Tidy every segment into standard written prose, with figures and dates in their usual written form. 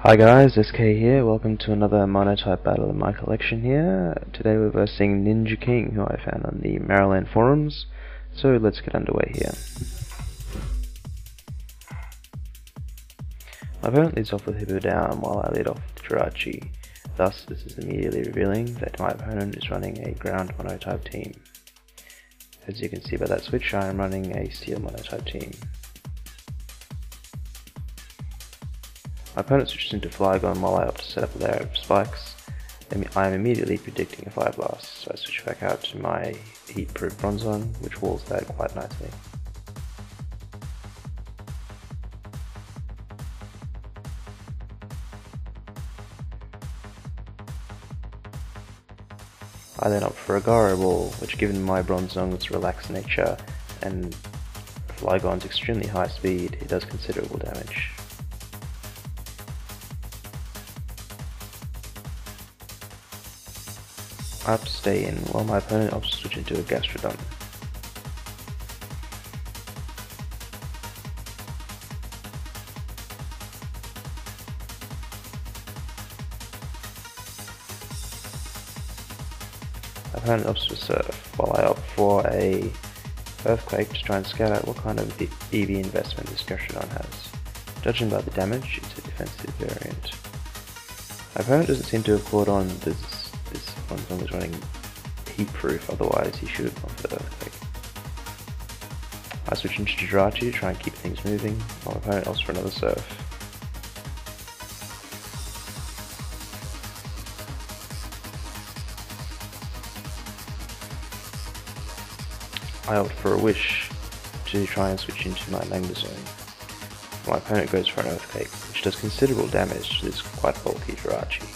Hi guys, SK here, welcome to another monotype battle in my collection here. Today we're versing Ninja King, who I found on the Maryland forums, so let's get underway here. My opponent leads off with Hippo down while I lead off with Jirachi. Thus, this is immediately revealing that my opponent is running a ground monotype team. As you can see by that switch, I am running a steel monotype team. My opponent switches into Flygon while I opt to set up a layer of spikes. I am immediately predicting a Fire Blast, so I switch back out to my heat-proof Bronzong, which walls that quite nicely. I then opt for a Gyro Ball, which given my Bronzong's relaxed nature and Flygon's extremely high speed, it does considerable damage. I opt to stay in, while my opponent opts to switch into a Gastrodon. My opponent opts to Surf, while I opt for a Earthquake to try and scout out what kind of EV investment this Gastrodon has. Judging by the damage, it's a defensive variant. My opponent doesn't seem to have caught on this Bronzong is running heat-proof, otherwise he should have gone for the Earthquake. I switch into Jirachi to try and keep things moving, while my opponent opts for another Surf. I opt for a Wish to try and switch into my Magma Zone. My opponent goes for an Earthquake, which does considerable damage to this quite bulky Jirachi.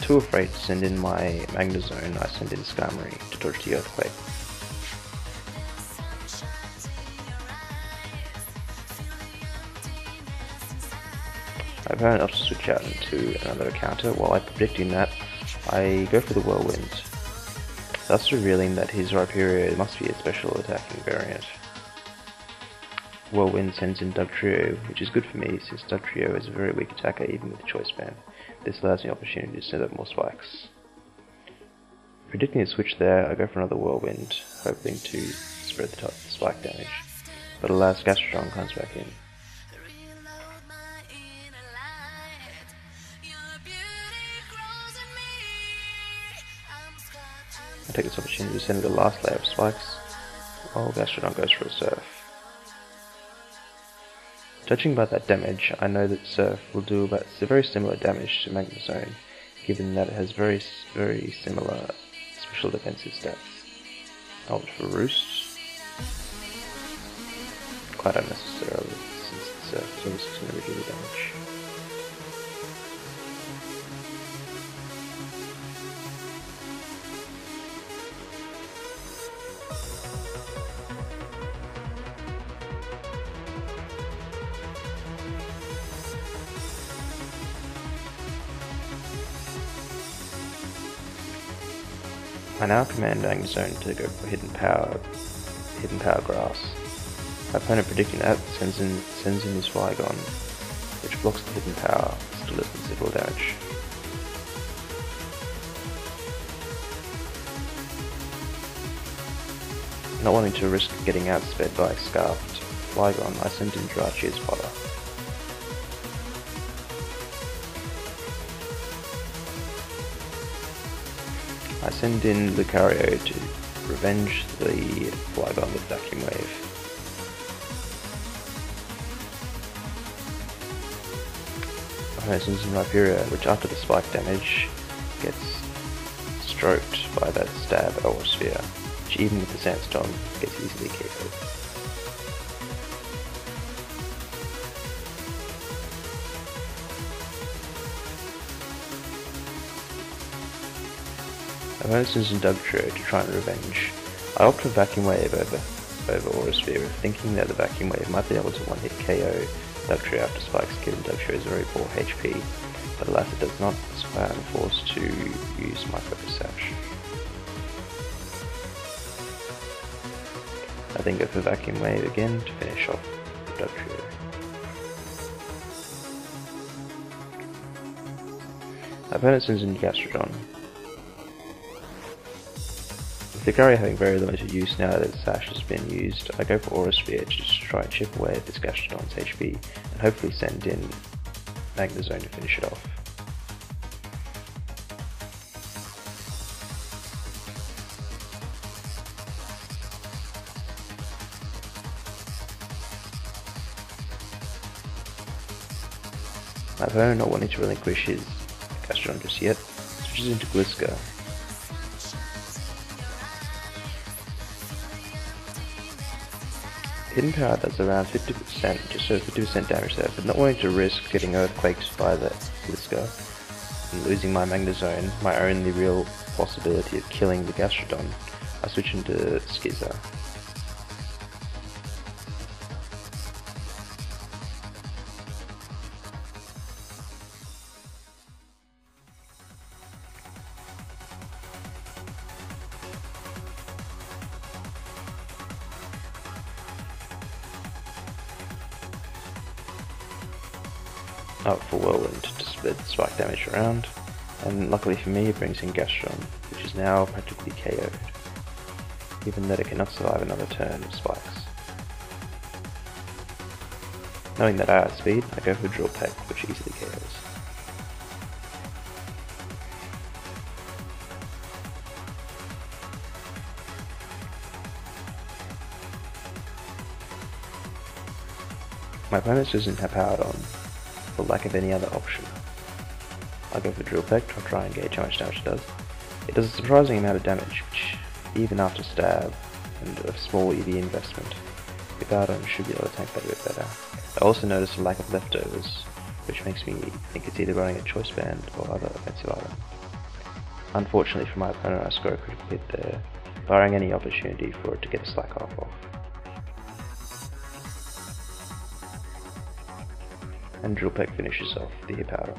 Too afraid to send in my Magma Zone, I send in Skarmory to dodge the Earthquake. My opponent opts to switch out into another counter. While I'm predicting that, I go for the Whirlwind, thus revealing that his Rhyperior must be a special attacking variant. Whirlwind sends in Dugtrio, which is good for me since Dugtrio is a very weak attacker even with Choice Band. This allows me opportunity to set up more spikes. Predicting a switch there, I go for another Whirlwind, hoping to spread the spike damage, but alas, Gastrodon comes back in. I take this opportunity to send the last layer of spikes, while Gastrodon goes for a Surf. Judging by that damage, I know that Surf will do about very similar damage to Magma Zone, given that it has very similar special defensive stats. I opt for Roost, quite unnecessarily since the Surf is obviously going to reduce the damage. I now command Magma Zone to go for Hidden Power Grass. My opponent predicting that sends in his Flygon, which blocks the Hidden Power, still does considerable damage. Not wanting to risk getting outsped by Scarfed Flygon, I send in Jirachi as fodder. I send in Lucario to revenge the Flygon with Vacuum Wave. My opponent sends in Rhyperior, which after the spike damage gets stroked by that stab Aura Sphere, which even with the Sandstorm gets easily KO'd. My opponent sends in Dugtrio to try and revenge. I opt for Vacuum Wave over Aura Sphere, thinking that the Vacuum Wave might be able to one-hit KO Dugtrio after spikes, given Dugtrio is very poor HP, but alas it does not, so I am forced to use my Focus Sash. I then go for Vacuum Wave again to finish off the dog trio. My opponent sends in Gastrodon. With the Gary having very limited use now that its sash has been used, I go for Aura Sphere to just try and chip away at this Gastrodon's HP and hopefully send in Magnezone to finish it off. My opponent, not wanting to relinquish his Gastrodon just yet, switches into Gliska. Hidden power does around 50%, just over 50% damage there, but not wanting to risk getting earthquaked by the Gliska and losing my Magnezone, my only real possibility of killing the Gastrodon, I switch into Skizzer. Up for Whirlwind to spread spike damage around, and luckily for me it brings in Gastrodon, which is now practically KO'd, given that it cannot survive another turn of spikes. Knowing that I outspeed, I go for Drill Peck, which easily KOs. My opponent doesn't have Powered On, for lack of any other option. I go for Drill Peck to try and gauge how much damage it does. It does a surprising amount of damage, which, even after stab and a small EV investment, the Gardon should be able to tank that a bit better. I also notice a lack of leftovers, which makes me think it's either running a Choice Band or other offensive item. Unfortunately for my opponent, I score a critical hit there, barring any opportunity for it to get a slack off. And Drill Peck finishes off the Hippowdon.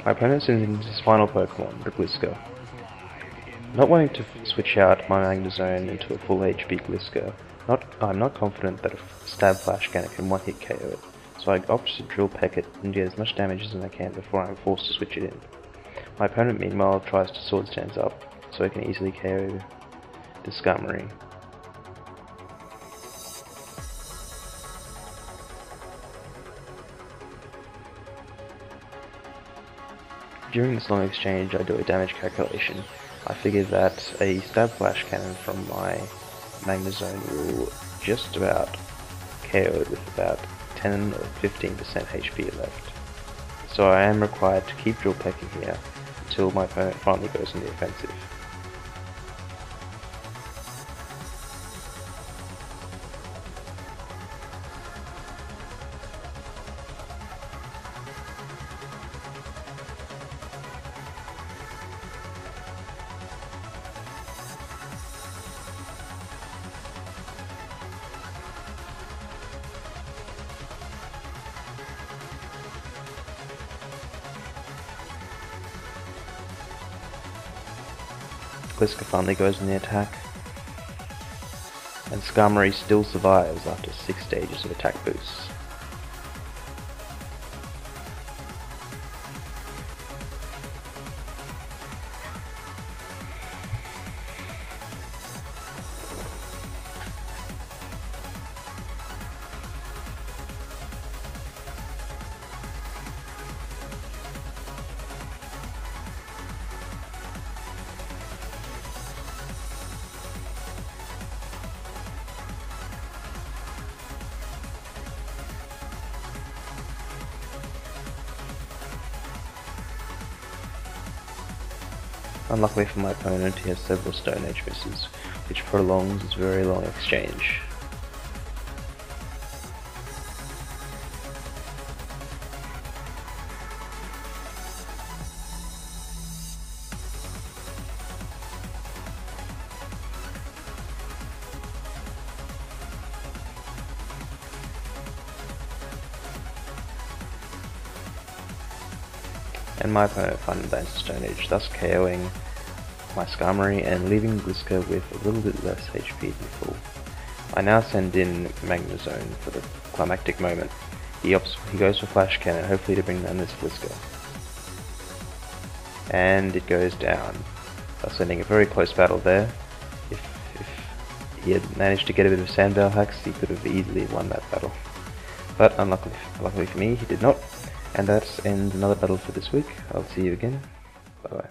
My opponent sends in his final Pokemon, the Gliska. Not wanting to switch out my Magnezone into a full HP Gliska, I'm not confident that a Stab Flash Cannon can one-hit KO it, so I opt to Drill Peck it and get as much damage as I can before I'm forced to switch it in. My opponent meanwhile tries to Sword Stance up, so he can easily KO the Skarmory. During this long exchange I do a damage calculation. I figure that a Stab Flash Cannon from my Magnezone will just about KO it with about 10 or 15% HP left. So I am required to keep Drill Pecking here until my opponent finally goes on the offensive. Gliska finally goes in the attack, and Skarmory still survives after 6 stages of attack boosts. Unluckily for my opponent, he has several Stone Edge misses, which prolongs his very long exchange. and my opponent finally lands the Stone Age, thus KOing my Skarmory and leaving Gliska with a little bit less HP than full. I now send in Magnezone for the climactic moment. He goes for Flash Cannon, hopefully to bring down this Gliska. And it goes down, thus ending a very close battle there. If he had managed to get a bit of Sandbell hacks, he could have easily won that battle. But luckily for me, he did not. And that ends another battle for this week. I'll see you again. Bye bye.